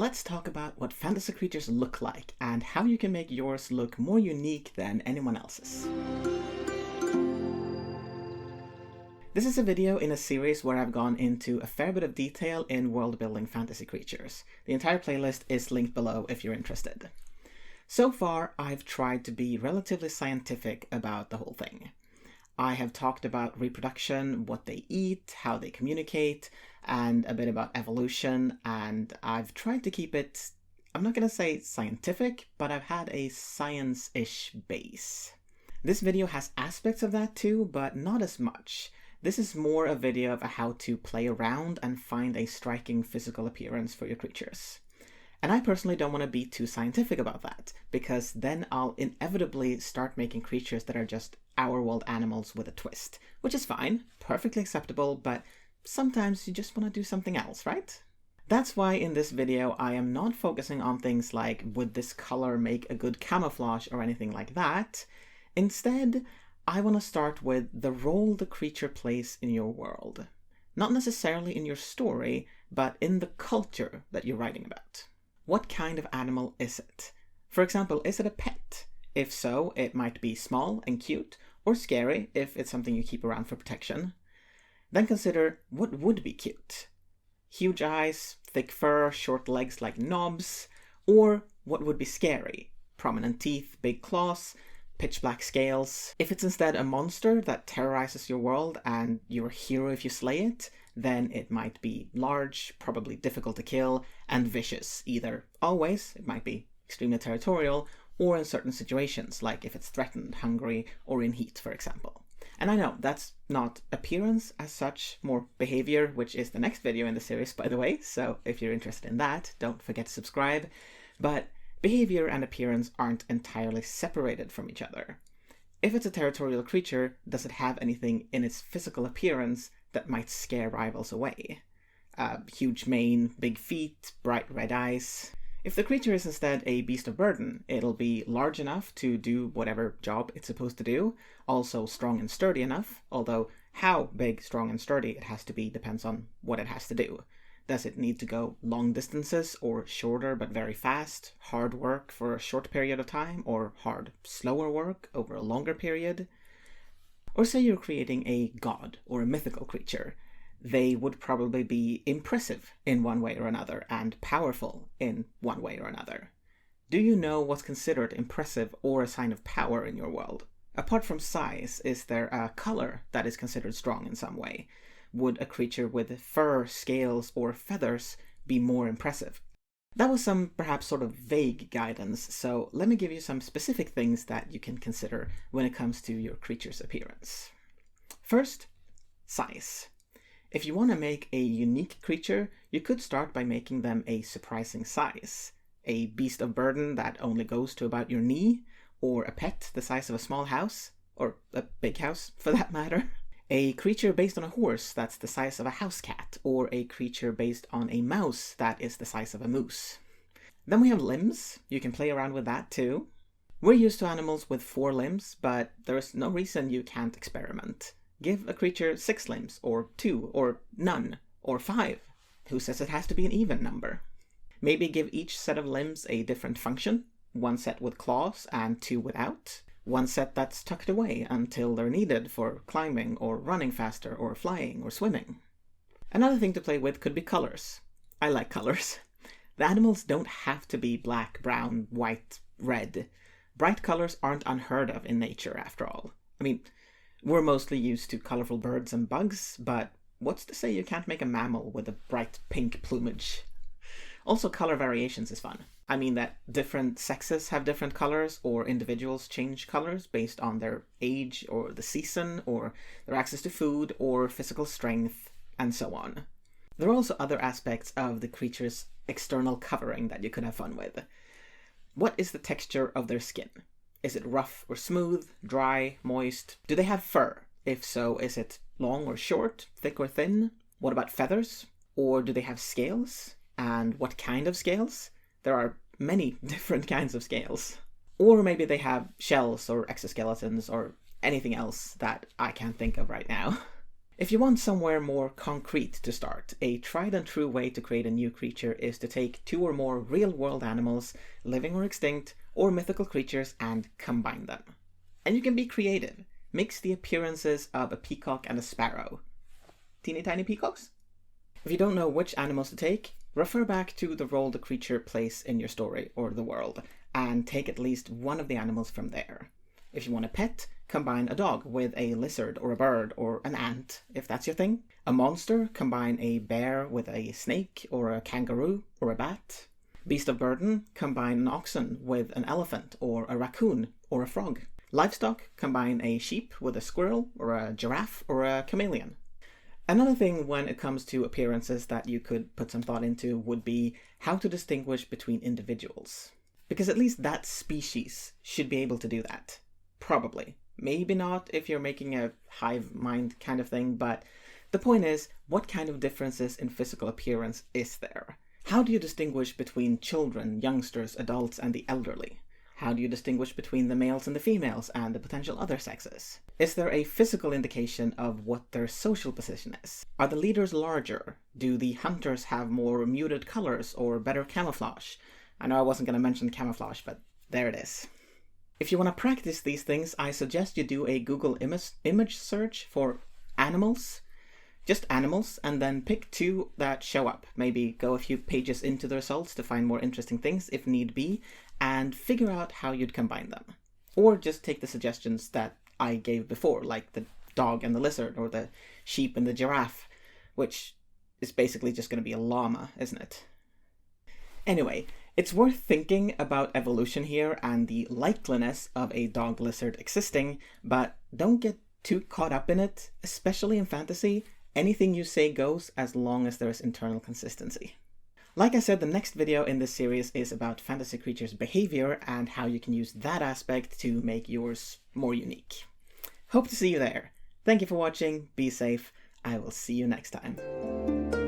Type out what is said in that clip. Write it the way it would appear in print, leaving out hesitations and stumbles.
let's talk about what fantasy creatures look like and how you can make yours look more unique than anyone else's. This is a video in a series where I've gone into a fair bit of detail in world-building fantasy creatures. The entire playlist is linked below if you're interested. So far, I've tried to be relatively scientific about the whole thing. I have talked about reproduction, what they eat, how they communicate, and a bit about evolution, and I've tried to keep it, I'm not going to say scientific, but I've had a science-ish base. This video has aspects of that too, but not as much. This is more a video of how to play around and find a striking physical appearance for your creatures. And I personally don't want to be too scientific about that, because then I'll inevitably start making creatures that are just our world animals with a twist, which is fine, perfectly acceptable, but sometimes you just want to do something else, right? That's why in this video I am not focusing on things like would this color make a good camouflage or anything like that. Instead, I want to start with the role the creature plays in your world. Not necessarily in your story, but in the culture that you're writing about. What kind of animal is it? For example, is it a pet? If so, it might be small and cute, or scary if it's something you keep around for protection. Then consider what would be cute. Huge eyes, thick fur, short legs like knobs, or what would be scary? Prominent teeth, big claws, pitch black scales. If it's instead a monster that terrorizes your world and you're a hero if you slay it, then it might be large, probably difficult to kill, and vicious. Either always, it might be extremely territorial, or in certain situations, like if it's threatened, hungry, or in heat, for example. And I know that's not appearance as such, more behavior, which is the next video in the series, by the way, so if you're interested in that, don't forget to subscribe. But behavior and appearance aren't entirely separated from each other. If it's a territorial creature, does it have anything in its physical appearance that might scare rivals away? Huge mane, big feet, bright red eyes. If the creature is instead a beast of burden, it'll be large enough to do whatever job it's supposed to do, also strong and sturdy enough, although how big, strong, and sturdy it has to be depends on what it has to do. Does it need to go long distances, or shorter but very fast, hard work for a short period of time, or hard, slower work over a longer period? Or say you're creating a god or a mythical creature. They would probably be impressive in one way or another, and powerful in one way or another. Do you know what's considered impressive or a sign of power in your world? Apart from size, is there a color that is considered strong in some way? Would a creature with fur, scales, or feathers be more impressive? That was some perhaps sort of vague guidance, so let me give you some specific things that you can consider when it comes to your creature's appearance. First, size. If you want to make a unique creature, you could start by making them a surprising size. A beast of burden that only goes to about your knee, or a pet the size of a small house, or a big house for that matter. A creature based on a horse that's the size of a house cat, or a creature based on a mouse that is the size of a moose. Then we have limbs. You can play around with that too. We're used to animals with 4 limbs, but there's no reason you can't experiment. Give a creature 6 limbs, or 2, or none, or 5. Who says it has to be an even number? Maybe give each set of limbs a different function. 1 set with claws and 2 without. 1 set that's tucked away until they're needed for climbing, or running faster, or flying, or swimming. Another thing to play with could be colors. I like colors. The animals don't have to be black, brown, white, red. Bright colors aren't unheard of in nature, after all. I mean, we're mostly used to colorful birds and bugs, but what's to say you can't make a mammal with a bright pink plumage? Also, color variations is fun. I mean that different sexes have different colors, or individuals change colors based on their age, or the season, or their access to food, or physical strength, and so on. There are also other aspects of the creature's external covering that you could have fun with. What is the texture of their skin? Is it rough or smooth, dry, moist? Do they have fur? If so, is it long or short, thick or thin? What about feathers? Or do they have scales? And what kind of scales? There are many different kinds of scales. Or maybe they have shells or exoskeletons or anything else that I can't think of right now. If you want somewhere more concrete to start, a tried and true way to create a new creature is to take 2 or more real-world animals, living or extinct, or mythical creatures, and combine them. And you can be creative. Mix the appearances of a peacock and a sparrow. Teeny tiny peacocks? If you don't know which animals to take, refer back to the role the creature plays in your story or the world, and take at least one of the animals from there. If you want a pet, combine a dog with a lizard or a bird or an ant, if that's your thing. A monster, combine a bear with a snake or a kangaroo or a bat. Beast of burden, combine an oxen with an elephant or a raccoon or a frog. Livestock, combine a sheep with a squirrel or a giraffe or a chameleon. Another thing when it comes to appearances that you could put some thought into would be how to distinguish between individuals. Because at least that species should be able to do that. Probably. Maybe not if you're making a hive mind kind of thing, but the point is, what kind of differences in physical appearance is there? How do you distinguish between children, youngsters, adults, and the elderly? How do you distinguish between the males and the females and the potential other sexes? Is there a physical indication of what their social position is? Are the leaders larger? Do the hunters have more muted colors or better camouflage? I know I wasn't going to mention camouflage, but there it is. If you want to practice these things, I suggest you do a Google image search for animals, just animals, and then pick 2 that show up. Maybe go a few pages into the results to find more interesting things if need be, and figure out how you'd combine them. Or just take the suggestions that I gave before, like the dog and the lizard, or the sheep and the giraffe, which is basically just going to be a llama, isn't it? Anyway, it's worth thinking about evolution here and the likeliness of a dog-lizard existing, but don't get too caught up in it, especially in fantasy. Anything you say goes as long as there's internal consistency. Like I said, the next video in this series is about fantasy creatures' behavior and how you can use that aspect to make yours more unique. Hope to see you there. Thank you for watching, be safe, I will see you next time.